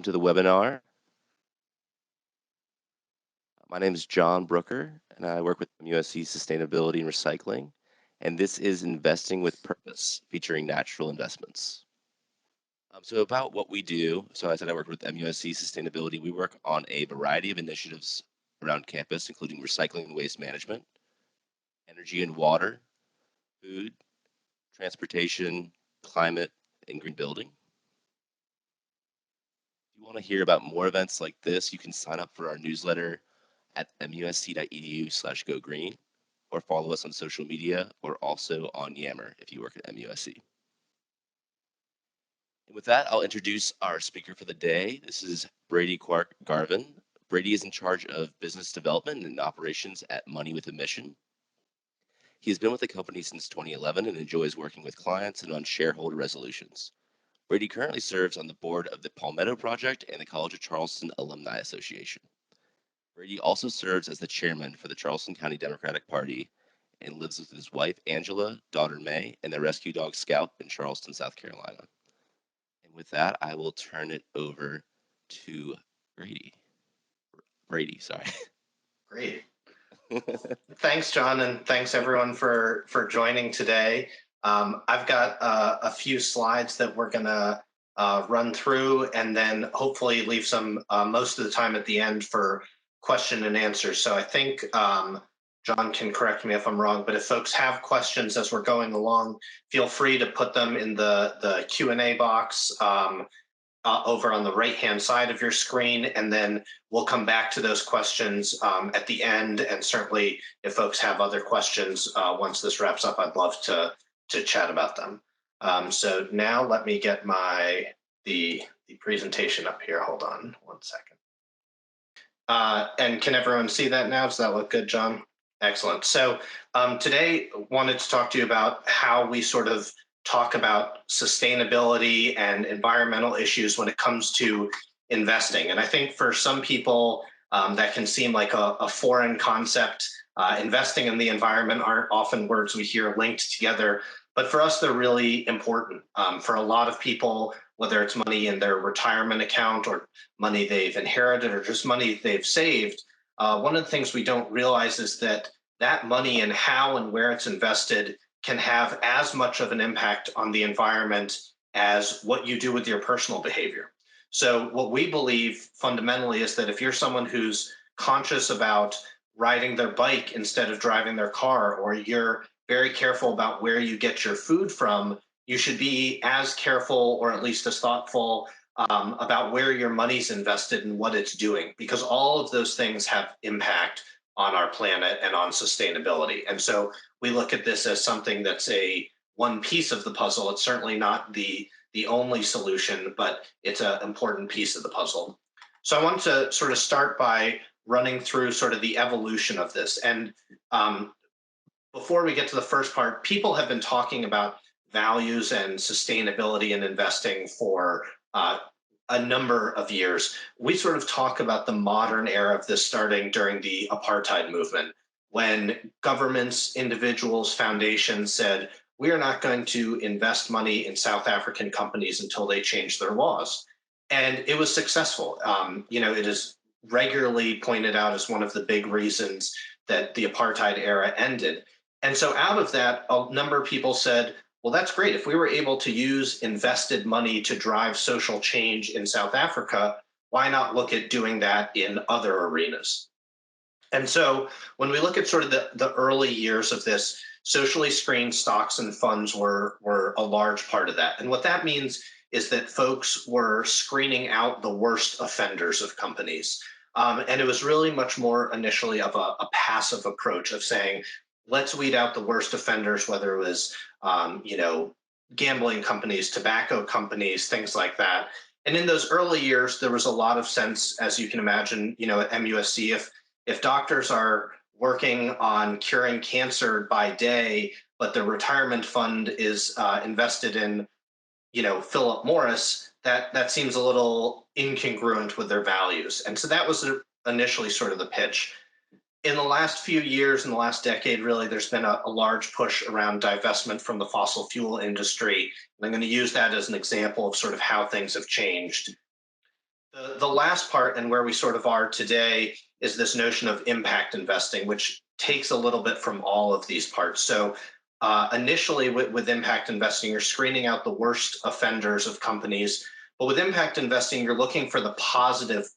Welcome to the webinar. My name is John Brooker, and I work with MUSC Sustainability and Recycling. And this is Investing with Purpose, featuring natural investments. So about what we do, so I said I work with MUSC Sustainability. We work on a variety of initiatives around campus, including recycling and waste management, energy and water, food, transportation, climate, and green building. If you want to hear about more events like this, you can sign up for our newsletter at musc.edu/gogreen, or follow us on social media, or also on Yammer if you work at MUSC. And with that, I'll introduce our speaker for the day. This is Brady Quirk Garvan. Brady is in charge of business development and operations at Money with a Mission. He has been with the company since 2011 and enjoys working with clients and on shareholder resolutions. Brady currently serves on the board of the Palmetto Project and the College of Charleston Alumni Association. Brady also serves as the chairman for the Charleston County Democratic Party and lives with his wife, Angela, daughter, May, and their rescue dog, Scout, in Charleston, South Carolina. And with that, I will turn it over to Brady. Brady, sorry. Great. Thanks, John, and thanks everyone for joining today. I've got a few slides that we're going to run through, and then hopefully leave some most of the time at the end for question and answers. So I think John can correct me if I'm wrong, but if folks have questions as we're going along, feel free to put them in the Q&A box over on the right-hand side of your screen, and then we'll come back to those questions at the end. And certainly, if folks have other questions once this wraps up, I'd love to chat about them. So now let me get the presentation up here. Hold on one second. And can everyone see that now? Does that look good, John? Excellent. So today, wanted to talk to you about how we sort of talk about sustainability and environmental issues when it comes to investing. And I think for some people, that can seem like a foreign concept. Investing in the environment aren't often words we hear linked together, but for us, they're really important. For a lot of people, whether it's money in their retirement account or money they've inherited or just money they've saved, one of the things we don't realize is that that money and how and where it's invested can have as much of an impact on the environment as what you do with your personal behavior. So what we believe fundamentally is that if you're someone who's conscious about riding their bike instead of driving their car, or you're very careful about where you get your food from, you should be as careful, or at least as thoughtful, about where your money's invested and what it's doing, because all of those things have impact on our planet and on sustainability. And so we look at this as something that's one piece of the puzzle. It's certainly not the only solution, but it's an important piece of the puzzle. So I want to sort of start by running through sort of the evolution of this. And before we get to the first part, people have been talking about values and sustainability and investing for a number of years. We sort of talk about the modern era of this starting during the apartheid movement, when governments, individuals, foundations said, we are not going to invest money in South African companies until they change their laws. And it was successful. It is regularly pointed out as one of the big reasons that the apartheid era ended. And so out of that, a number of people said, well, that's great. If we were able to use invested money to drive social change in South Africa, why not look at doing that in other arenas? And so when we look at sort of the early years of this, socially screened stocks and funds were a large part of that. And what that means is that folks were screening out the worst offenders of companies. And it was really much more initially of a passive approach of saying, let's weed out the worst offenders, whether it was gambling companies, tobacco companies, things like that. And in those early years, there was a lot of sense, as you can imagine, at MUSC, if doctors are working on curing cancer by day, but their retirement fund is invested in, Philip Morris, that seems a little incongruent with their values. And so that was initially sort of the pitch. In the last few years, in the last decade, really, there's been a large push around divestment from the fossil fuel industry. And I'm going to use that as an example of sort of how things have changed. The last part and where we sort of are today is this notion of impact investing, which takes a little bit from all of these parts. So, initially, with impact investing, you're screening out the worst offenders of companies. But with impact investing, you're looking for the positive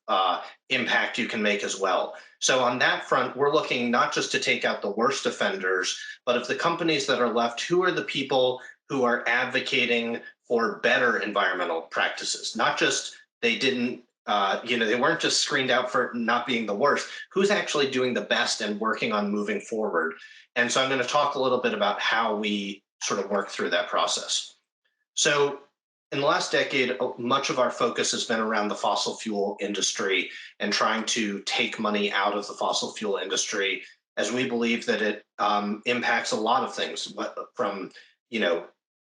impact you can make as well. So, on that front, we're looking not just to take out the worst offenders, but of the companies that are left, who are the people who are advocating for better environmental practices, not just they didn't they weren't just screened out for not being the worst. Who's actually doing the best and working on moving forward? And so I'm going to talk a little bit about how we sort of work through that process. So in the last decade, much of our focus has been around the fossil fuel industry and trying to take money out of the fossil fuel industry, as we believe that it impacts a lot of things, from you know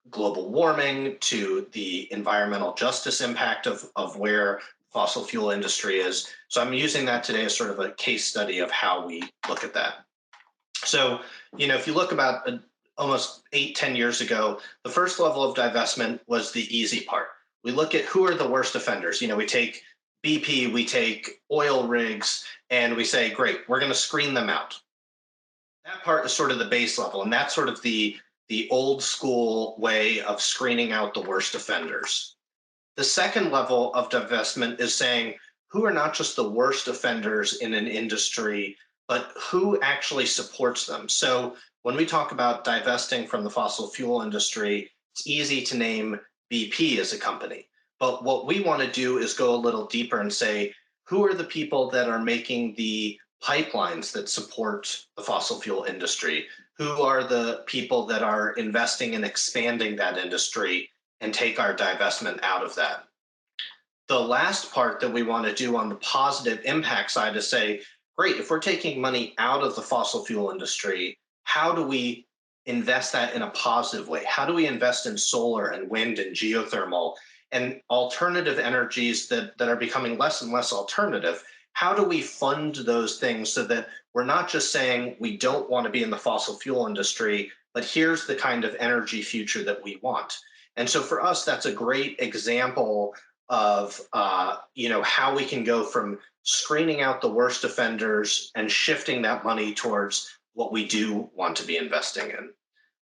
global warming to the environmental justice impact of where fossil fuel industry is. So I'm using that today as sort of a case study of how we look at that. So, if you look about almost 8, 10 years ago, the first level of divestment was the easy part. We look at who are the worst offenders. We take BP, we take oil rigs, and we say, great, we're going to screen them out. That part is sort of the base level, and that's sort of the old school way of screening out the worst offenders. The second level of divestment is saying who are not just the worst offenders in an industry, but who actually supports them. So when we talk about divesting from the fossil fuel industry, it's easy to name BP as a company. But what we want to do is go a little deeper and say, who are the people that are making the pipelines that support the fossil fuel industry? Who are the people that are investing in expanding that industry and take our divestment out of that? The last part that we want to do on the positive impact side is say, great, if we're taking money out of the fossil fuel industry, how do we invest that in a positive way? How do we invest in solar and wind and geothermal and alternative energies that are becoming less and less alternative? How do we fund those things so that we're not just saying we don't want to be in the fossil fuel industry, but here's the kind of energy future that we want? And so for us, that's a great example of how we can go from screening out the worst offenders and shifting that money towards what we do want to be investing in.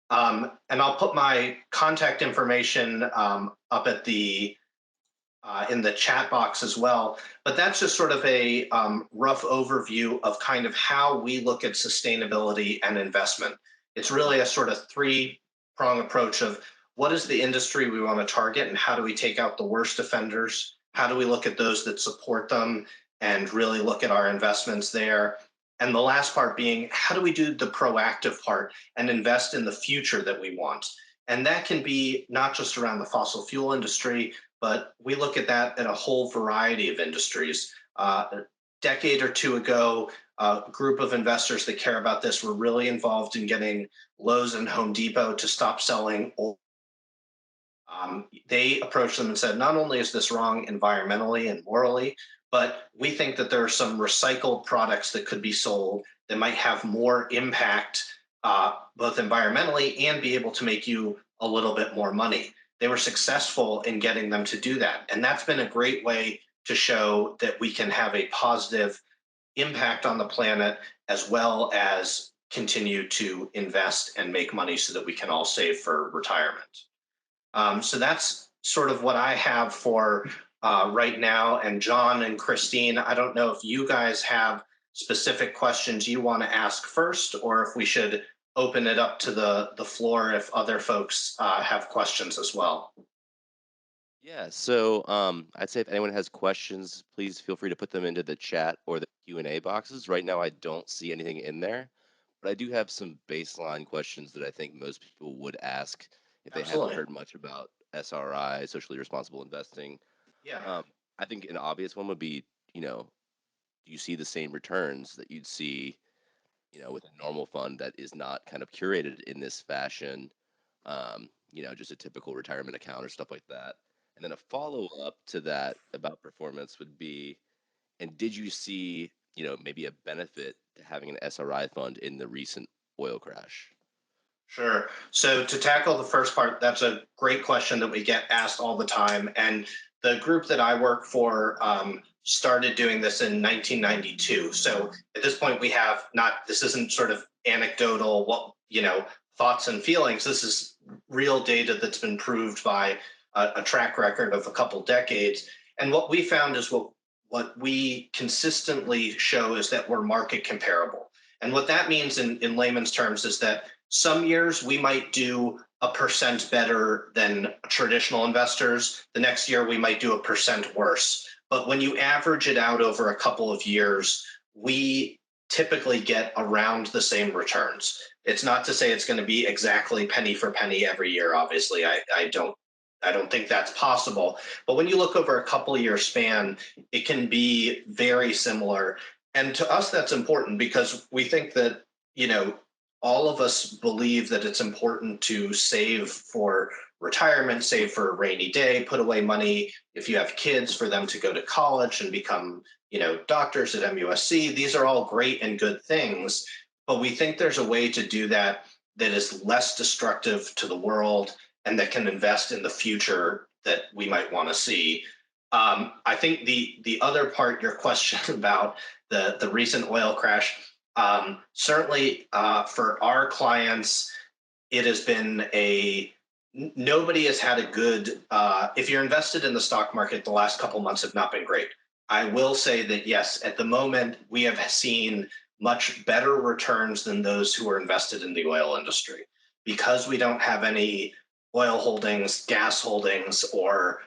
And I'll put my contact information up at the in the chat box as well. But that's just sort of a rough overview of kind of how we look at sustainability and investment. It's really a sort of three-prong approach of what is the industry we want to target and how do we take out the worst offenders? How do we look at those that support them and really look at our investments there? And the last part being, how do we do the proactive part and invest in the future that we want? And that can be not just around the fossil fuel industry, but we look at that in a whole variety of industries. A decade or two ago, a group of investors that care about this were really involved in getting Lowe's and Home Depot to stop selling old. They approached them and said, not only is this wrong environmentally and morally, but we think that there are some recycled products that could be sold that might have more impact, both environmentally and be able to make you a little bit more money. They were successful in getting them to do that. And that's been a great way to show that we can have a positive impact on the planet as well as continue to invest and make money so that we can all save for retirement. So that's sort of what I have for right now. And John and Christine, I don't know if you guys have specific questions you want to ask first, or if we should open it up to the floor if other folks have questions as well. Yeah, so I'd say if anyone has questions, please feel free to put them into the chat or the Q&A boxes. Right now, I don't see anything in there, but I do have some baseline questions that I think most people would ask if they haven't Absolutely. heard much about SRI, socially responsible investing. Yeah. Um, I think an obvious one would be, you know, do you see the same returns that you'd see, with a normal fund that is not kind of curated in this fashion, just a typical retirement account or stuff like that. And then a follow up to that about performance would be, and did you see, maybe a benefit to having an SRI fund in the recent oil crash? Sure. So to tackle the first part, that's a great question that we get asked all the time. And the group that I work for started doing this in 1992. So at this point, we have not. This isn't sort of anecdotal, what thoughts and feelings. This is real data that's been proved by a track record of a couple decades. And what we found is what we consistently show is that we're market comparable. And what that means in layman's terms is that some years we might do a percent better than traditional investors. The next year we might do a percent worse. But when you average it out over a couple of years, we typically get around the same returns. It's not to say it's going to be exactly penny for penny every year. Obviously, I don't think that's possible. But when you look over a couple year span, it can be very similar. And to us, that's important because we think that, all of us believe that it's important to save for retirement, save for a rainy day, put away money if you have kids for them to go to college and become, doctors at MUSC. These are all great and good things. But we think there's a way to do that that is less destructive to the world and that can invest in the future that we might want to see. I think the other part, your question about the recent oil crash, certainly for our clients, it has been nobody has had a good. If you're invested in the stock market, the last couple months have not been great. I will say that yes, at the moment we have seen much better returns than those who are invested in the oil industry because we don't have any oil holdings, gas holdings, or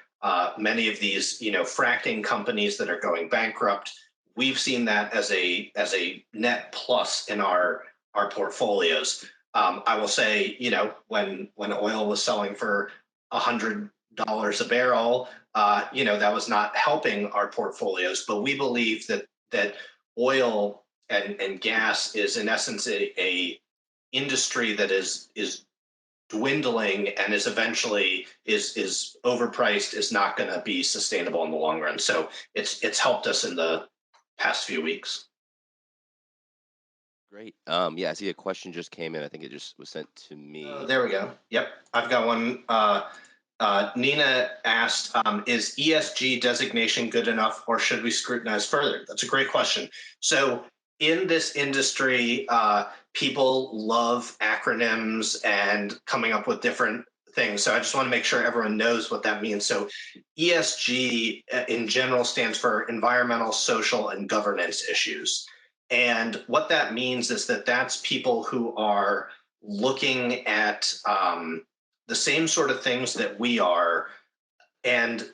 many of these, fracking companies that are going bankrupt. We've seen that as a net plus in our portfolios. I will say, when oil was selling for $100 a barrel, that was not helping our portfolios. But we believe that oil and gas is in essence a industry that is dwindling and is eventually is overpriced, is not going to be sustainable in the long run. So it's helped us in the past few weeks. Great. Yeah, I see a question just came in. I think it just was sent to me. There we go. Yep, I've got one. Nina asked, is ESG designation good enough or should we scrutinize further? That's a great question. So in this industry, people love acronyms and coming up with different things. So I just want to make sure everyone knows what that means. So ESG in general stands for environmental, social, and governance issues. And what that means is that that's people who are looking at the same sort of things that we are. And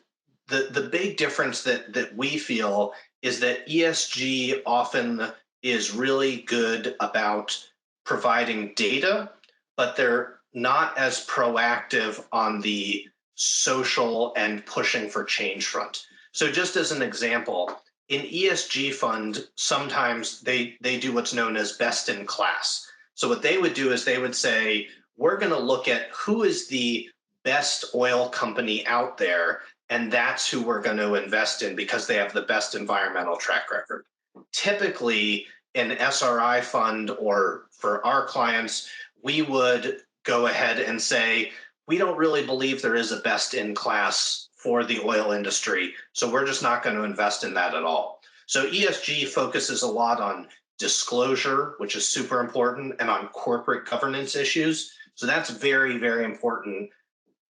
the big difference that we feel is that ESG often is really good about providing data, but they're not as proactive on the social and pushing for change front. So just as an example, in ESG fund, sometimes they do what's known as best in class. So what they would do is they would say, we're going to look at who is the best oil company out there, and that's who we're going to invest in because they have the best environmental track record. Typically, an SRI fund, or for our clients, we would go ahead and say, we don't really believe there is a best in class for the oil industry, so we're just not going to invest in that at all. So ESG focuses a lot on disclosure, which is super important, and on corporate governance issues. So that's very, very important.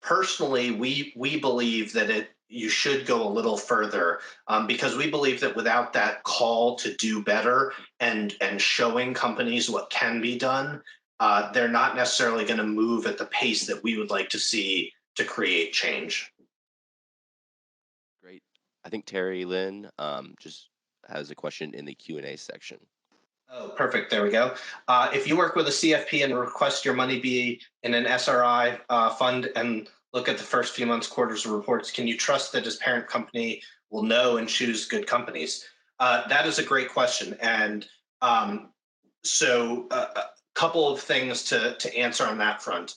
Personally, we believe that you should go a little further because we believe that without that call to do better and showing companies what can be done, they're not necessarily going to move at the pace that we would like to see to create change. Great. I think Terry Lynn just has a question in the Q&A section. Oh, perfect. There we go. If you work with a CFP and request your money be in an SRI fund and look at the first few months, quarters of reports, can you trust that his parent company will know and choose good companies? That is a great question. And so a couple of things to answer on that front.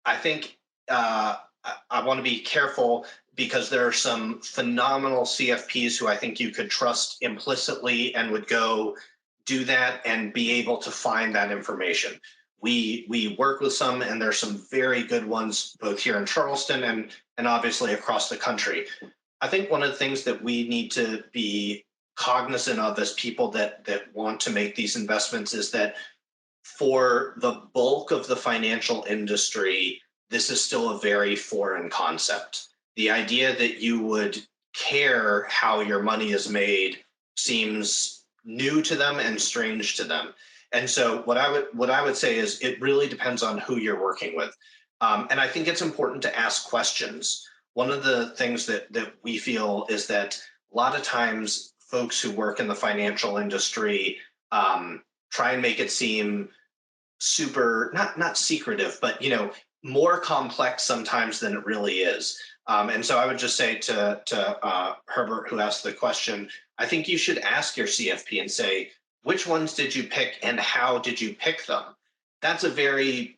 I think I want to be careful because there are some phenomenal CFPs who I think you could trust implicitly and would go do that and be able to find that information. We work with some, and there's some very good ones both here in Charleston and obviously across the country. I think one of the things that we need to be cognizant of as people that want to make these investments is that for the bulk of the financial industry, this is still a very foreign concept. The idea that you would care how your money is made seems new to them and strange to them. And so what I would say is it really depends on who you're working with. And I think it's important to ask questions. One of the things that we feel is that a lot of times folks who work in the financial industry try and make it seem super not secretive, but more complex sometimes than it really is. And so I would just say to Herbert, who asked the question, I think you should ask your CFP and say, which ones did you pick and how did you pick them? That's a very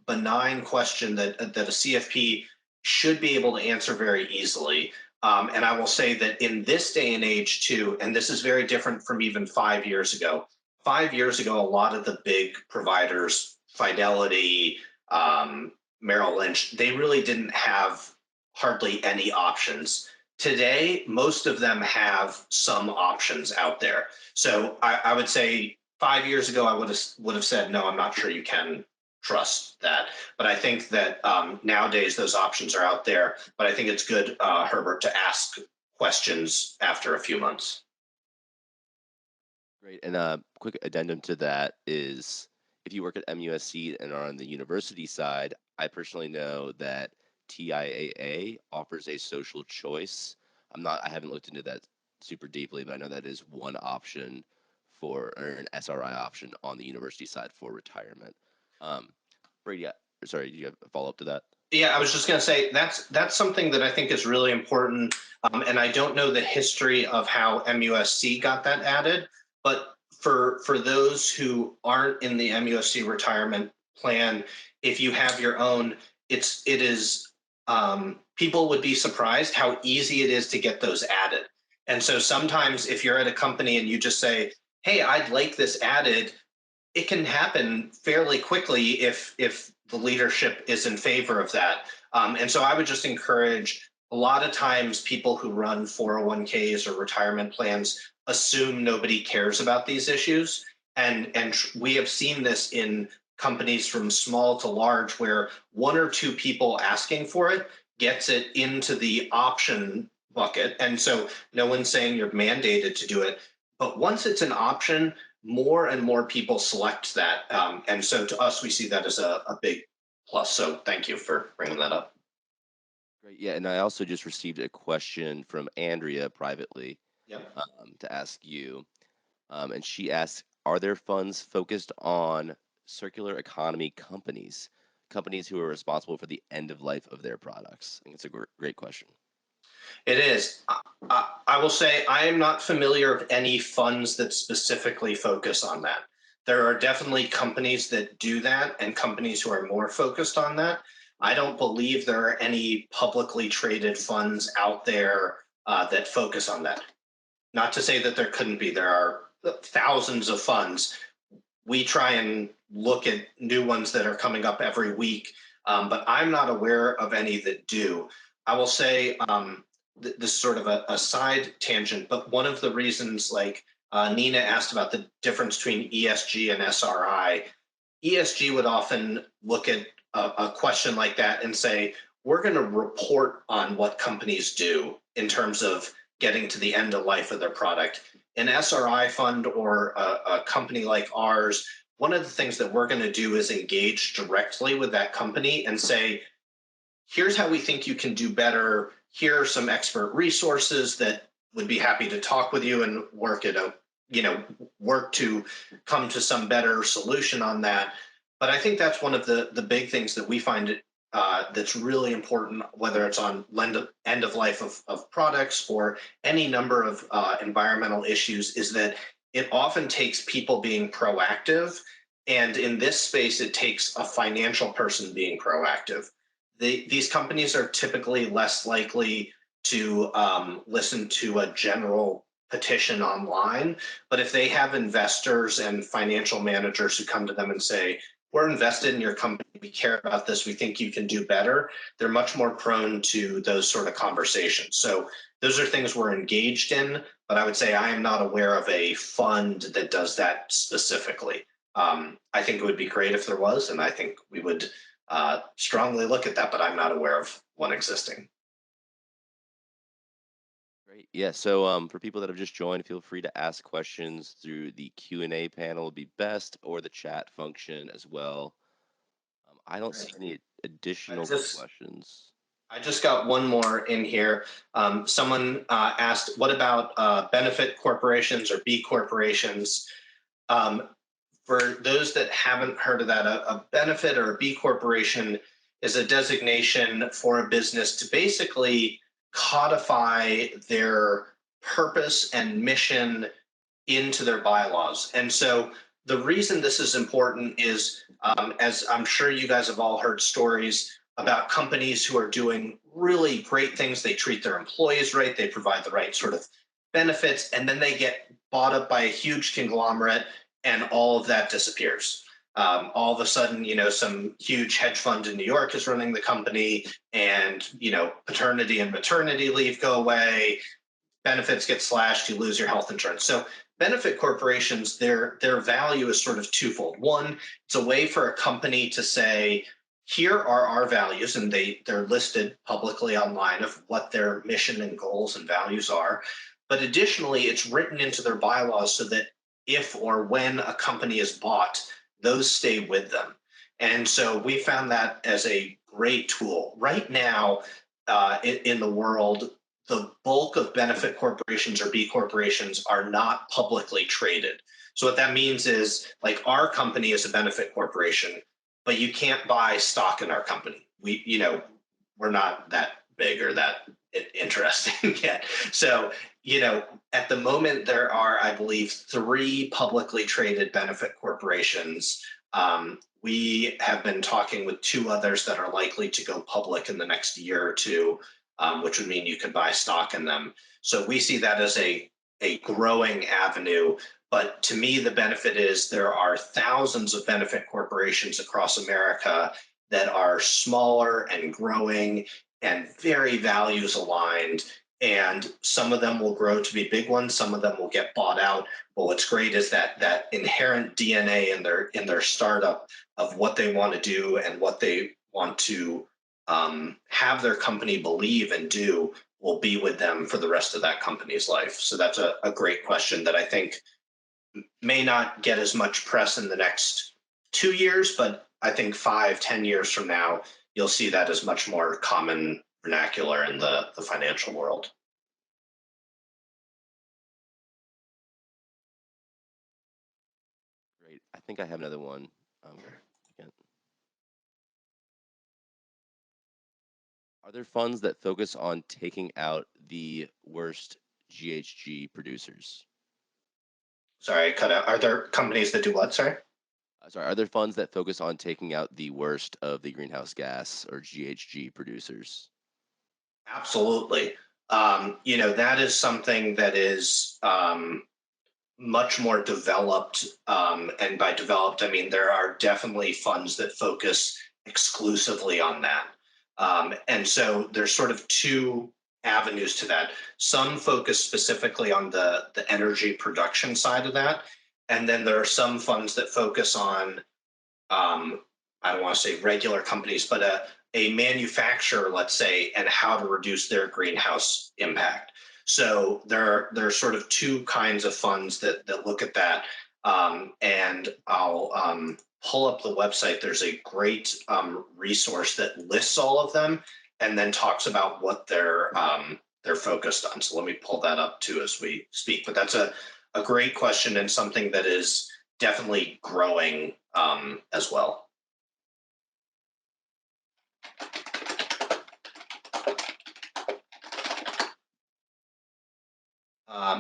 benign question that a CFP should be able to answer very easily. And I will say that in this day and age, too, and this is very different from even 5 years ago. 5 years ago, a lot of the big providers, Fidelity, Merrill Lynch, they really didn't have hardly any options. Today, most of them have some options out there. So I would say 5 years ago, I would have said, no, I'm not sure you can trust that. But I think that nowadays those options are out there. But I think it's good, Herbert, to ask questions after a few months. Great. And a quick addendum to that is if you work at MUSC and are on the university side, I personally know that TIAA offers a social choice. I haven't looked into that super deeply, but I know that is one option or an SRI option on the university side for retirement. Um, Brady, sorry, do you have a follow up to that? Yeah, I was just going to say that's something that I think is really important, and I don't know the history of how MUSC got that added, but for those who aren't in the MUSC retirement plan, if you have your own, it is people would be surprised how easy it is to get those added. And so sometimes if you're at a company and you just say, "Hey, I'd like this added," it can happen fairly quickly if the leadership is in favor of that. And so I would just encourage a lot of times people who run 401ks or retirement plans assume nobody cares about these issues. And we have seen this in companies from small to large where one or two people asking for it gets it into the option bucket. And so no one's saying you're mandated to do it. But once it's an option, more and more people select that. And so to us, we see that as a big plus. So thank you for bringing that up. Great. Yeah. And I also just received a question from Andrea privately Yep. to ask you. And she asks, are there funds focused on circular economy companies, companies who are responsible for the end of life of their products? I think it's a great question. It is. I will say I am not familiar of any funds that specifically focus on that. There are definitely companies that do that and companies who are more focused on that. I don't believe there are any publicly traded funds out there that focus on that. Not to say that there couldn't be. There are thousands of funds. We try and look at new ones that are coming up every week, but I'm not aware of any that do. I will say this is sort of a side tangent, but one of the reasons, like Nina asked about the difference between ESG and SRI, ESG would often look at a question like that and say, we're going to report on what companies do in terms of getting to the end of life of their product. An SRI fund or a company like ours, one of the things that we're going to do is engage directly with that company and say, here's how we think you can do better. Here are some expert resources that would be happy to talk with you and work to come to some better solution on that. But I think that's one of the big things that we find that's really important, whether it's on end of life of products or any number of environmental issues, is that it often takes people being proactive. And in this space, it takes a financial person being proactive. These companies are typically less likely to listen to a general petition online. But if they have investors and financial managers who come to them and say, we're invested in your company, we care about this, we think you can do better, they're much more prone to those sort of conversations. So those are things we're engaged in, but I would say I am not aware of a fund that does that specifically. I think it would be great if there was, and I think we would strongly look at that, but I'm not aware of one existing. Great. Yeah. So for people that have just joined, feel free to ask questions through the Q&A panel would be best, or the chat function as well. I don't see any I additional just questions. I just got one more in here. Someone asked, what about benefit corporations or B corporations? Um, for those that haven't heard of that, a benefit or a B corporation is a designation for a business to basically codify their purpose and mission into their bylaws. And so the reason this is important is, as I'm sure you guys have all heard stories about companies who are doing really great things. They treat their employees right, they provide the right sort of benefits, and then they get bought up by a huge conglomerate, and all of that disappears. All of a sudden, some huge hedge fund in New York is running the company, and paternity and maternity leave go away, benefits get slashed, you lose your health insurance. So benefit corporations, their value is sort of twofold. One, it's a way for a company to say, here are our values, and they're listed publicly online of what their mission and goals and values are. But additionally, it's written into their bylaws so that if or when a company is bought, those stay with them. And so we found that as a great tool. Right now, in the world, the bulk of benefit corporations or B corporations are not publicly traded. So what that means is, like, our company is a benefit corporation, but you can't buy stock in our company. We're not that big or that interesting yet. So, at the moment there are, I believe, three publicly traded benefit corporations. We have been talking with two others that are likely to go public in the next year or two, which would mean you could buy stock in them. So we see that as a growing avenue. But to me, the benefit is there are thousands of benefit corporations across America that are smaller and growing and very values aligned. And some of them will grow to be big ones. Some of them will get bought out. But what's great is that inherent DNA in their startup of what they want to do and what they want to have their company believe and do will be with them for the rest of that company's life. So that's a great question that I think may not get as much press in the next 2 years, but I think 5, 10 years from now, you'll see that as much more common vernacular in the financial world. Great. I think I have another one. Again. Are there funds that focus on taking out the worst GHG producers? Sorry, I cut out. Are there companies that do what? Sorry. Sorry, are there funds that focus on taking out the worst of the greenhouse gas or GHG producers? Absolutely. That is something that is much more developed. And by developed, I mean there are definitely funds that focus exclusively on that. And so there's sort of two avenues to that. Some focus specifically on the energy production side of that. And then there are some funds that focus on, I don't want to say regular companies, but a manufacturer, let's say, and how to reduce their greenhouse impact. So there are sort of two kinds of funds that look at that. And I'll pull up the website. There's a great resource that lists all of them and then talks about what they're focused on. So let me pull that up too as we speak. But that's a great question and something that is definitely growing as well.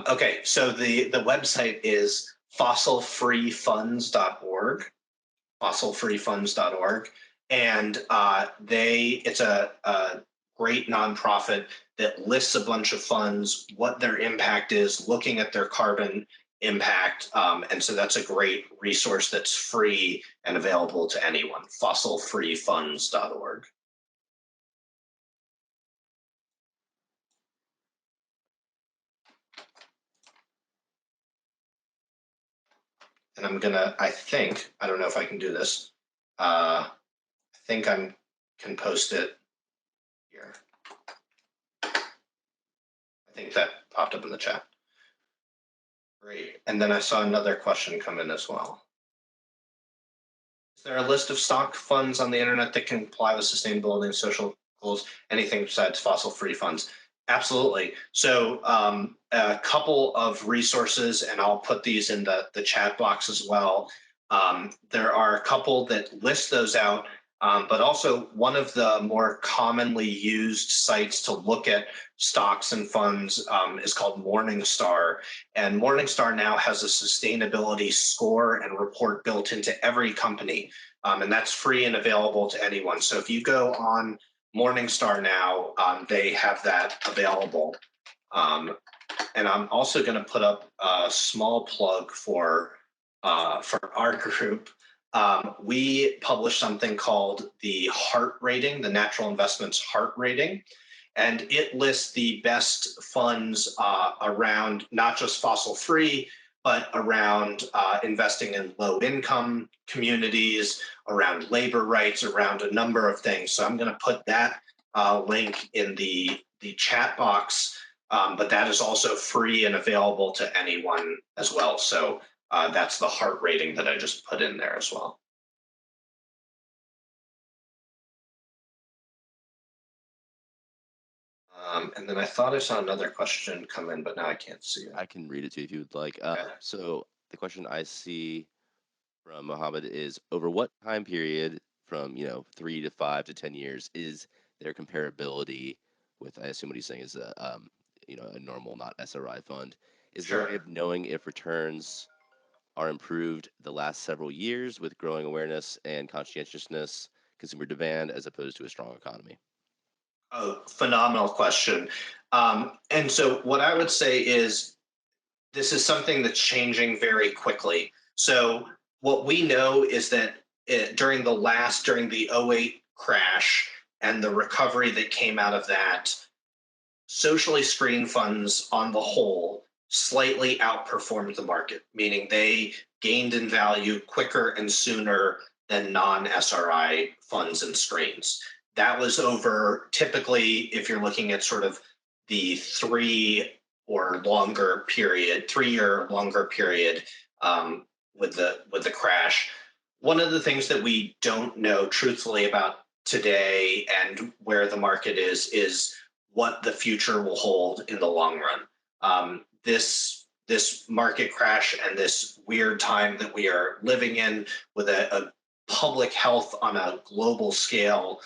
Okay, so the website is fossilfreefunds.org, fossilfreefunds.org, and it's a great nonprofit that lists a bunch of funds, what their impact is, looking at their carbon impact. And so that's a great resource that's free and available to anyone, fossilfreefunds.org. And I don't know if I can do this. I think I can post it here. I think that popped up in the chat. Great. And then I saw another question come in as well. Is there a list of stock funds on the internet that can comply with sustainability and social goals? Anything besides fossil-free funds? Absolutely. So a couple of resources, and I'll put these in the chat box as well. There are a couple that list those out, but also one of the more commonly used sites to look at stocks and funds is called Morningstar. And Morningstar now has a sustainability score and report built into every company. And that's free and available to anyone. So if you go on Morningstar now, they have that available. And I'm also going to put up a small plug for our group. We publish something called the Heart Rating, the Natural Investments Heart Rating. And it lists the best funds around not just fossil free, but around investing in low income communities, around labor rights, around a number of things. So I'm going to put that link in the chat box, but that is also free and available to anyone as well. So that's the heart rating that I just put in there as well. And then I thought I saw another question come in, but now I can't see it. I can read it to you if you would like. Okay. So the question I see from Mohammed is, over what time period from 3 to 5 to 10 years is their comparability with, I assume what he's saying is a normal, not SRI fund. Is there a way of knowing if returns are improved the last several years with growing awareness and conscientiousness, consumer demand, as opposed to a strong economy? Oh, phenomenal question. And so what I would say is this is something that's changing very quickly. So what we know is that during the '08 crash and the recovery that came out of that, socially screened funds on the whole slightly outperformed the market, meaning they gained in value quicker and sooner than non-SRI funds and screens. That was over typically, if you're looking at sort of the 3 or longer period, 3-year longer period with the crash. One of the things that we don't know truthfully about today and where the market is what the future will hold in the long run. This market crash and this weird time that we are living in with a public health on a global scale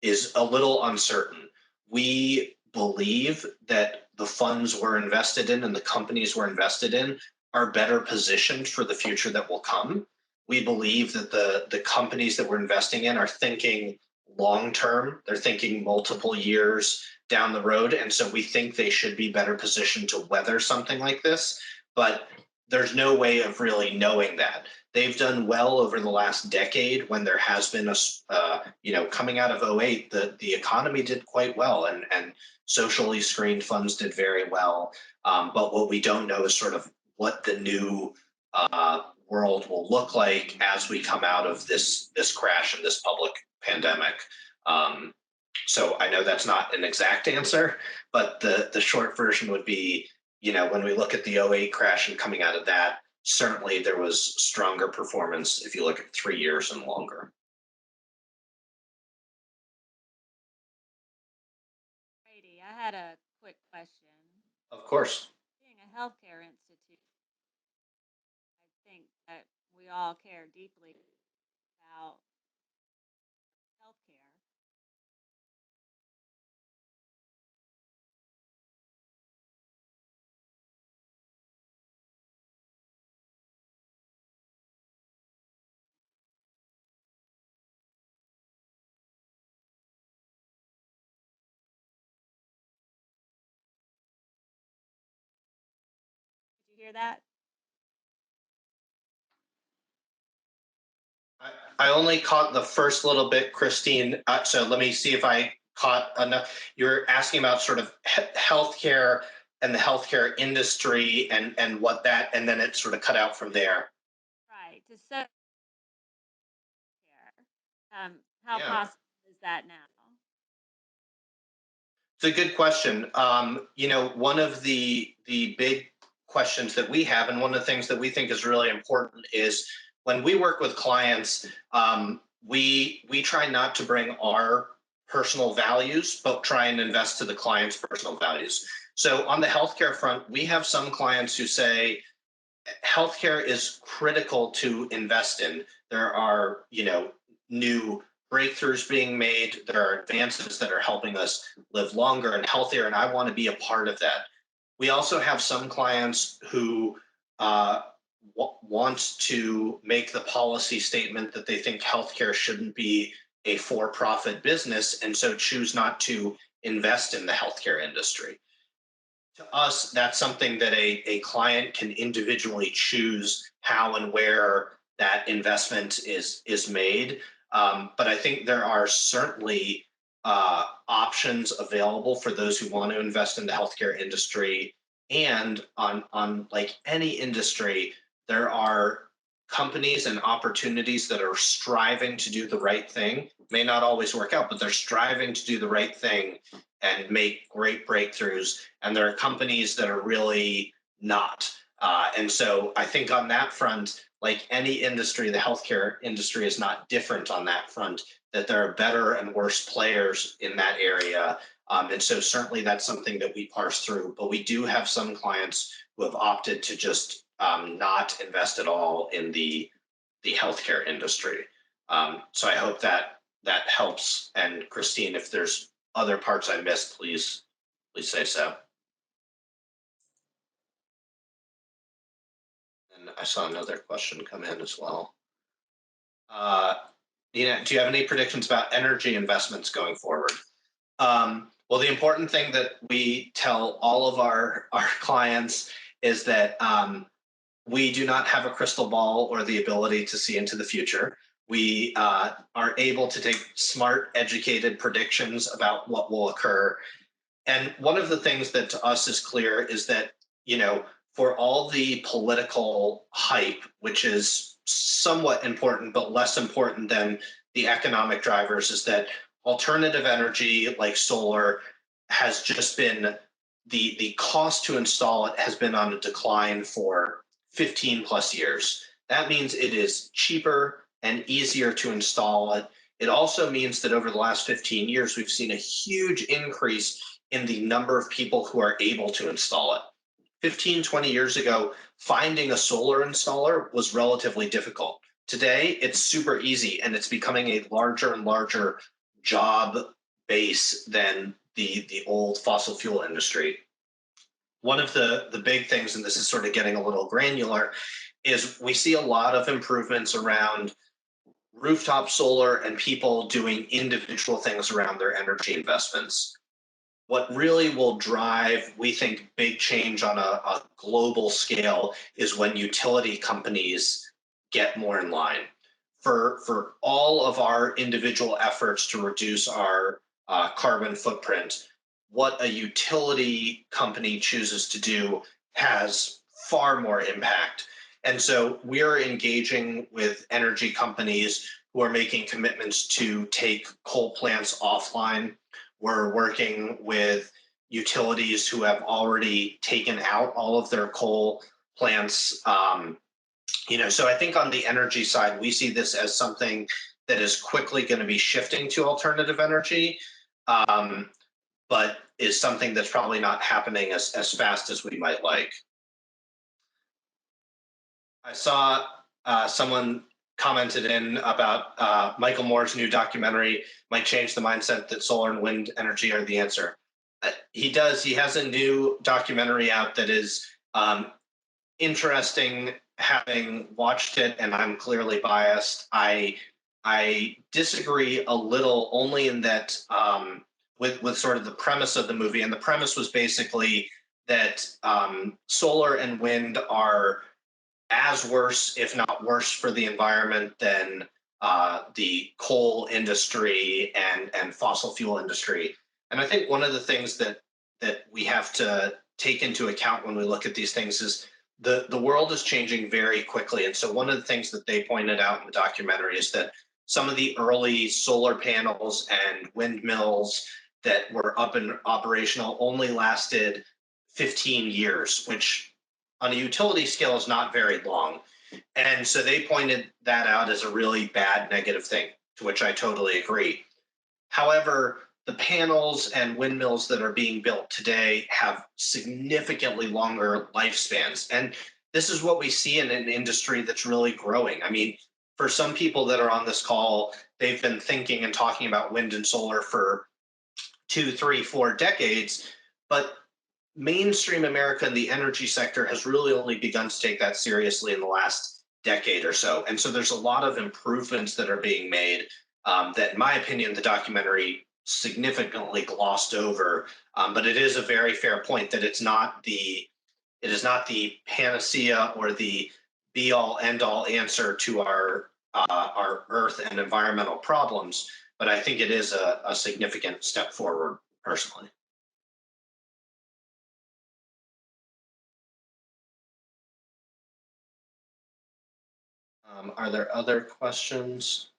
is a little uncertain. We believe that the funds we're invested in and the companies we're invested in are better positioned for the future that will come. We believe that the companies that we're investing in are thinking long term. They're thinking multiple years down the road. And so we think they should be better positioned to weather something like this. But there's no way of really knowing that. They've done well over the last decade when there has been coming out of '08, the economy did quite well and socially screened funds did very well. But what we don't know is sort of what the new world will look like as we come out of this crash and this public pandemic. So I know that's not an exact answer, but the short version would be, when we look at the '08 crash and coming out of that, certainly there was stronger performance if you look at 3 years and longer. Brady, I had a quick question. Of course. Being a healthcare institute, I think that we all care deeply about healthcare. Could you hear that? I only caught the first little bit, Christine. So let me see if I caught enough. You're asking about sort of healthcare and the healthcare industry and what that, and then it sort of cut out from there. Right. To so care. How Yeah. possible is that now? It's a good question. One of the big questions that we have, and one of the things that we think is really important, is when we work with clients, we try not to bring our personal values, but try and invest to the client's personal values. So on the healthcare front, we have some clients who say healthcare is critical to invest in. There are, new breakthroughs being made. There are advances that are helping us live longer and healthier, and I want to be a part of that. We also have some clients who want to make the policy statement that they think healthcare shouldn't be a for-profit business, and so choose not to invest in the healthcare industry. To us, that's something that a client can individually choose how and where that investment is made. But I think there are certainly options available for those who want to invest in the healthcare industry. And on like any industry, there are companies and opportunities that are striving to do the right thing. May not always work out, but they're striving to do the right thing and make great breakthroughs. And there are companies that are really not. And so I think on that front, like any industry, the healthcare industry is not different on that front, that there are better and worse players in that area. And so certainly that's something that we parse through, but we do have some clients who have opted to just not invest at all in the healthcare industry. So I hope that helps. And Christine, if there's other parts I missed, please say so. And I saw another question come in as well. Do you have any predictions about energy investments going forward? Well, the important thing that we tell all of our clients is that we do not have a crystal ball or the ability to see into the future. We are able to take smart, educated predictions about what will occur. And one of the things that to us is clear is that, for all the political hype, which is somewhat important, but less important than the economic drivers, is that alternative energy like solar has just been the cost to install it has been on a decline for 15 plus years. That means it is cheaper and easier to install it. It also means that over the last 15 years, we've seen a huge increase in the number of people who are able to install it. 15, 20 years ago, finding a solar installer was relatively difficult. Today, it's super easy, and it's becoming a larger and larger job base than the old fossil fuel industry. One of the big things, and this is sort of getting a little granular, is we see a lot of improvements around rooftop solar and people doing individual things around their energy investments. What really will drive, we think, big change on a global scale is when utility companies get more in line. For all of our individual efforts to reduce our carbon footprint, what a utility company chooses to do has far more impact. And so we're engaging with energy companies who are making commitments to take coal plants offline. We're working with utilities who have already taken out all of their coal plants. So I think on the energy side, we see this as something that is quickly going to be shifting to alternative energy, but is something that's probably not happening as fast as we might like. I saw someone commented in about Michael Moore's new documentary might change the mindset that solar and wind energy are the answer. He does. He has a new documentary out that is interesting. Having watched it, and I'm clearly biased, I disagree a little, only in that with sort of the premise of the movie. And the premise was basically that solar and wind are as worse, if not worse, for the environment than the coal industry and fossil fuel industry. And I think one of the things that we have to take into account when we look at these things is the world is changing very quickly. And so one of the things that they pointed out in the documentary is that some of the early solar panels and windmills that were up and operational only lasted 15 years, which on a utility scale is not very long. And so they pointed that out as a really bad negative thing, to which I totally agree. However, the panels and windmills that are being built today have significantly longer lifespans. And this is what we see in an industry that's really growing. I mean, for some people that are on this call, they've been thinking and talking about wind and solar for 2, 3, 4 decades, but mainstream America and the energy sector has really only begun to take that seriously in the last decade or so. And so there's a lot of improvements that are being made that, in my opinion, the documentary significantly glossed over. But it is a very fair point that it is not the panacea or the be all end all answer to our earth and environmental problems. But I think it is a significant step forward, personally. Are there other questions?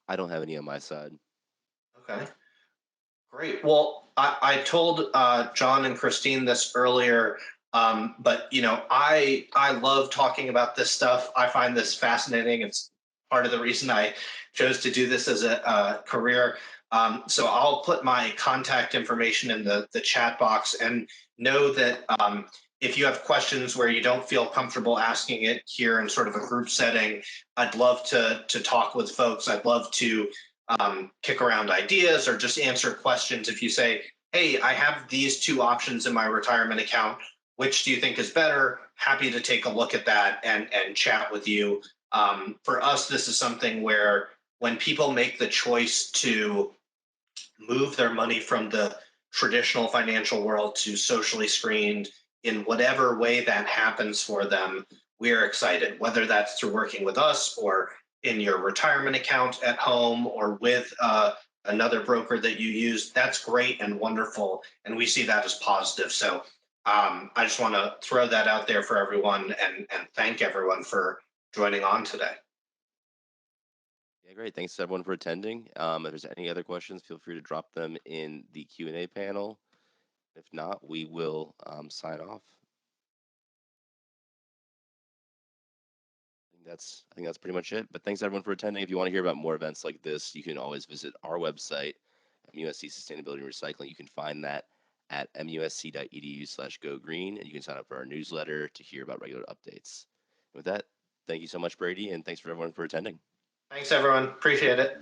I don't have any on my side. Okay, great. Well, I told John and Christine this earlier, but I love talking about this stuff. I find this fascinating. It's part of the reason I chose to do this as a career. So I'll put my contact information in the chat box, and know that if you have questions where you don't feel comfortable asking it here in sort of a group setting, I'd love to talk with folks. I'd love to kick around ideas or just answer questions. If you say, hey, I have these two options in my retirement account, which do you think is better? Happy to take a look at that and chat with you. For us, this is something where when people make the choice to move their money from the traditional financial world to socially screened in whatever way that happens for them, we are excited, whether that's through working with us or in your retirement account at home or with another broker that you use. That's great and wonderful. And we see that as positive. So I just want to throw that out there for everyone and thank everyone for joining on today. Yeah, great. Thanks to everyone for attending. If there's any other questions, feel free to drop them in the Q&A panel. If not, we will sign off. I think that's pretty much it. But thanks everyone for attending. If you want to hear about more events like this, you can always visit our website, MUSC Sustainability and Recycling. You can find that at musc.edu/go green, and you can sign up for our newsletter to hear about regular updates. And with that, thank you so much, Brady, and thanks for everyone for attending. Thanks, everyone. Appreciate it.